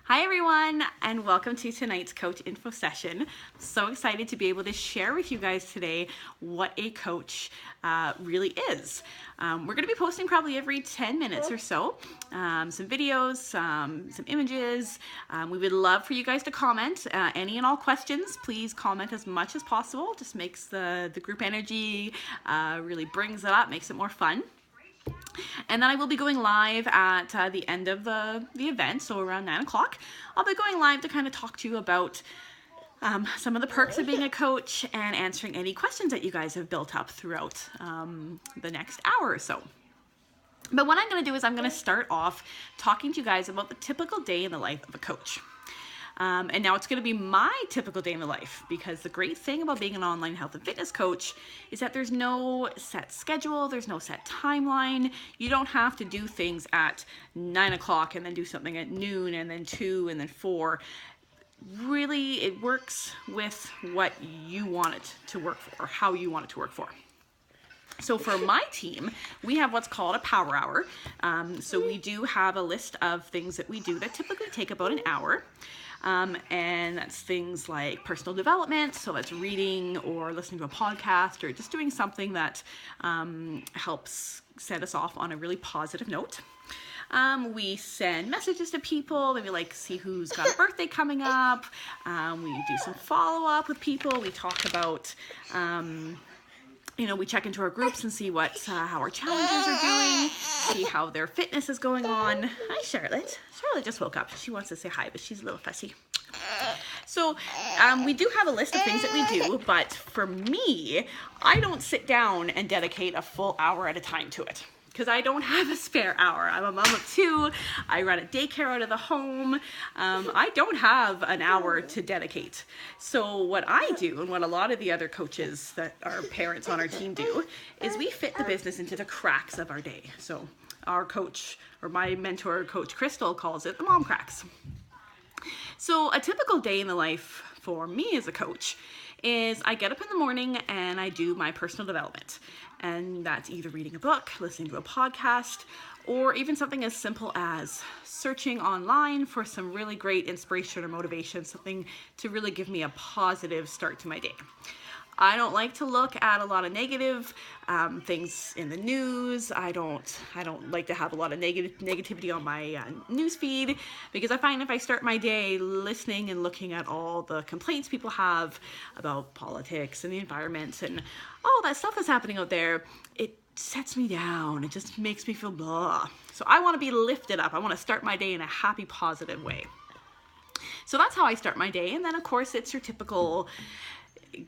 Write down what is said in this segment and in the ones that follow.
Hi everyone, and welcome to tonight's coach info session. So excited to be able to share with you guys today what a coach really is. We're going to be posting probably every 10 minutes or so, some videos, some images. We would love for you guys to comment any and all questions. Please comment as much as possible. Just makes the group energy, really brings it up, makes it more fun. And then I will be going live at the end of the event, so around 9 o'clock. I'll be going live to kind of talk to you about some of the perks of being a coach and answering any questions that you guys have built up throughout the next hour or so. But what I'm going to do is I'm going to start off talking to you guys about the typical day in the life of a coach. And now it's going to be my typical day in the life, because the great thing about being an online health and fitness coach is that there's no set schedule, there's no set timeline. You don't have to do things at 9 o'clock and then do something at noon and then 2 and then 4. Really, it works with what you want it to work for, or how you want it to work for. So for my team, we have what's called a power hour. So we do have a list of things that we do that typically take about an hour. And that's things like personal development, so that's reading or listening to a podcast or just doing something that helps set us off on a really positive note. We send messages to people, maybe like see who's got a birthday coming up. We do some follow-up with people. We talk about we check into our groups and see how our challengers are doing, see how their fitness is going on. Hi, Charlotte. Charlotte just woke up. She wants to say hi, but she's a little fussy. So we do have a list of things that we do, but for me, I don't sit down and dedicate a full hour at a time to it, because I don't have a spare hour. I'm a mom of 2. I run a daycare out of the home. I don't have an hour to dedicate. So what I do, and what a lot of the other coaches that are parents on our team do, is we fit the business into the cracks of our day. So our coach, or my mentor, Coach Crystal, calls it the mom cracks. So a typical day in the life for me as a coach is I get up in the morning and I do my personal development. And that's either reading a book, listening to a podcast, or even something as simple as searching online for some really great inspiration or motivation, something to really give me a positive start to my day. I don't like to look at a lot of negative things in the news. I don't like to have a lot of negativity on my news feed, because I find if I start my day listening and looking at all the complaints people have about politics and the environment and all that stuff that's happening out there, it sets me down. It just makes me feel blah. So I want to be lifted up. I want to start my day in a happy, positive way. So that's how I start my day. And then of course it's your typical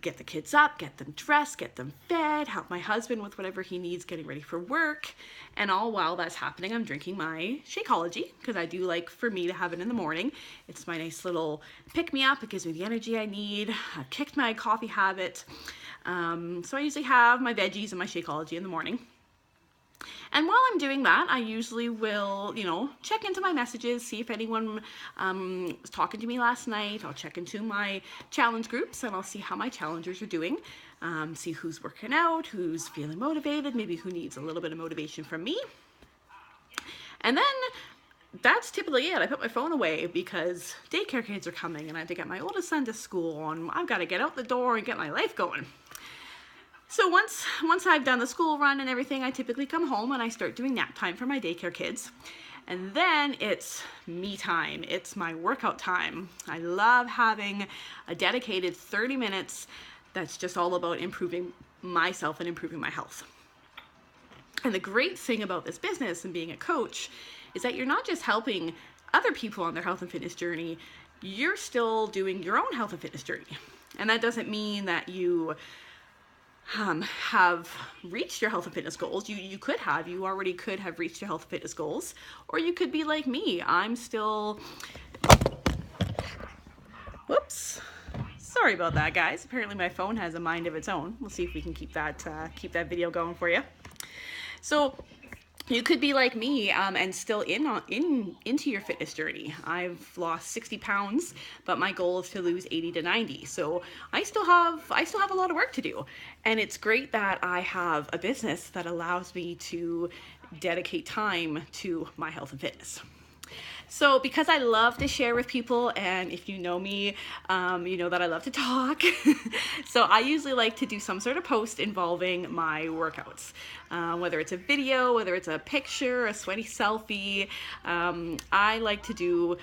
get the kids up, get them dressed, get them fed, help my husband with whatever he needs getting ready for work. And all while that's happening, I'm drinking my Shakeology, because I do like for me to have it in the morning. It's my nice little pick-me-up. It gives me the energy I need. I've kicked my coffee habit. So I usually have my veggies and my Shakeology in the morning. And while I'm doing that, I usually will, check into my messages, see if anyone was talking to me last night. I'll check into my challenge groups and I'll see how my challengers are doing. See who's working out, who's feeling motivated, maybe who needs a little bit of motivation from me. And then that's typically it. I put my phone away because daycare kids are coming and I have to get my oldest son to school and I've got to get out the door and get my life going. So once I've done the school run and everything, I typically come home and I start doing nap time for my daycare kids. And then it's me time. It's my workout time. I love having a dedicated 30 minutes that's just all about improving myself and improving my health. And the great thing about this business and being a coach is that you're not just helping other people on their health and fitness journey, you're still doing your own health and fitness journey. And that doesn't mean that you have reached your health and fitness goals. You already could have reached your health and fitness goals, or you could be like me. I'm still, whoops, sorry about that, guys. Apparently my phone has a mind of its own. We'll see if we can keep that video going for you. So you could be like me and still into your fitness journey. I've lost 60 pounds, but my goal is to lose 80 to 90. So I still have a lot of work to do. And it's great that I have a business that allows me to dedicate time to my health and fitness. So because I love to share with people, and if you know me, you know that I love to talk. So I usually like to do some sort of post involving my workouts. Whether it's a video, whether it's a picture, a sweaty selfie, I like to do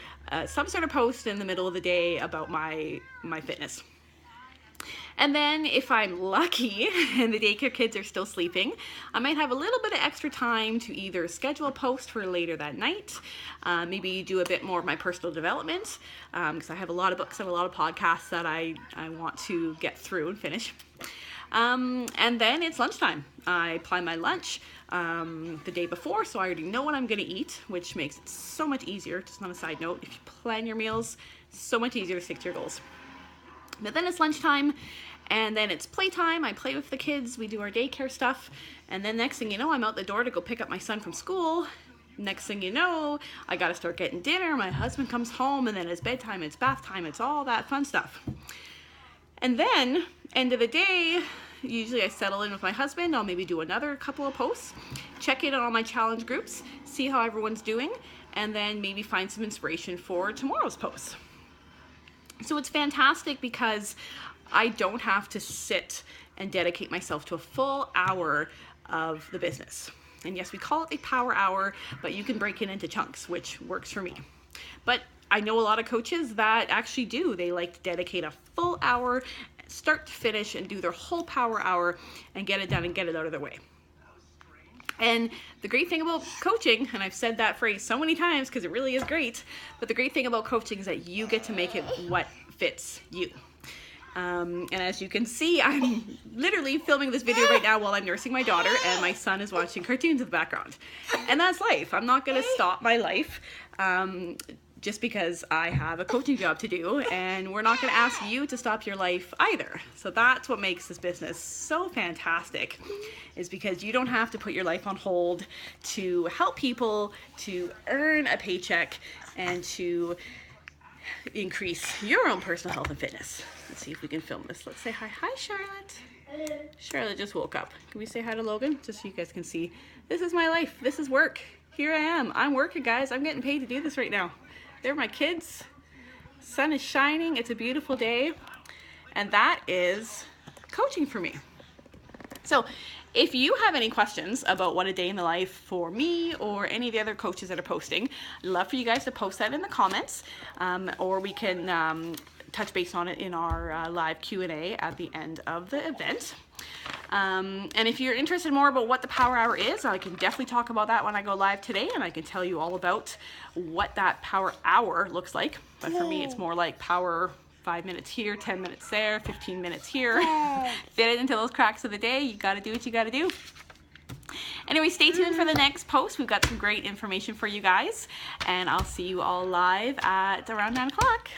some sort of post in the middle of the day about my fitness. And then if I'm lucky and the daycare kids are still sleeping, I might have a little bit of extra time to either schedule a post for later that night, maybe do a bit more of my personal development, because I have a lot of books and a lot of podcasts that I want to get through and finish. And then it's lunchtime. I plan my lunch the day before, so I already know what I'm going to eat, which makes it so much easier. Just on a side note, if you plan your meals, so much easier to stick to your goals. But then it's lunchtime, and then it's playtime. I play with the kids, we do our daycare stuff, and then next thing you know, I'm out the door to go pick up my son from school. Next thing you know, I gotta start getting dinner, my husband comes home, and then it's bedtime, it's bath time, it's all that fun stuff. And then, end of the day, usually I settle in with my husband. I'll maybe do another couple of posts, check in on all my challenge groups, see how everyone's doing, and then maybe find some inspiration for tomorrow's posts. So it's fantastic because I don't have to sit and dedicate myself to a full hour of the business. And yes, we call it a power hour, but you can break it into chunks, which works for me. But I know a lot of coaches that actually do. They like to dedicate a full hour, start to finish, and do their whole power hour and get it done and get it out of their way. And the great thing about coaching, and I've said that phrase so many times because it really is great, but the great thing about coaching is that you get to make it what fits you. And as you can see, I'm literally filming this video right now while I'm nursing my daughter, and my son is watching cartoons in the background. And that's life. I'm not going to stop my life just because I have a coaching job to do, and we're not going to ask you to stop your life either. So that's what makes this business so fantastic, is because you don't have to put your life on hold to help people, to earn a paycheck, and to increase your own personal health and fitness. Let's see if we can film this. Let's say hi. Hi, Charlotte. Charlotte just woke up. Can we say hi to Logan? Just so you guys can see. This is my life. This is work. Here I am. I'm working, guys. I'm getting paid to do this right now. They're my kids. Sun is shining. It's a beautiful day. And that is coaching for me. So if you have any questions about what a day in the life for me or any of the other coaches that are posting, I'd love for you guys to post that in the comments, or we can touch base on it in our live Q&A at the end of the event. And if you're interested more about what the power hour is, I can definitely talk about that when I go live today, and I can tell you all about what that power hour looks like. But for me, it's more like power 5 minutes here, 10 minutes there, 15 minutes here. Fit it into those cracks of the day. You got to do what you got to do. Anyway, stay tuned for the next post. We've got some great information for you guys, and I'll see you all live at around 9 o'clock.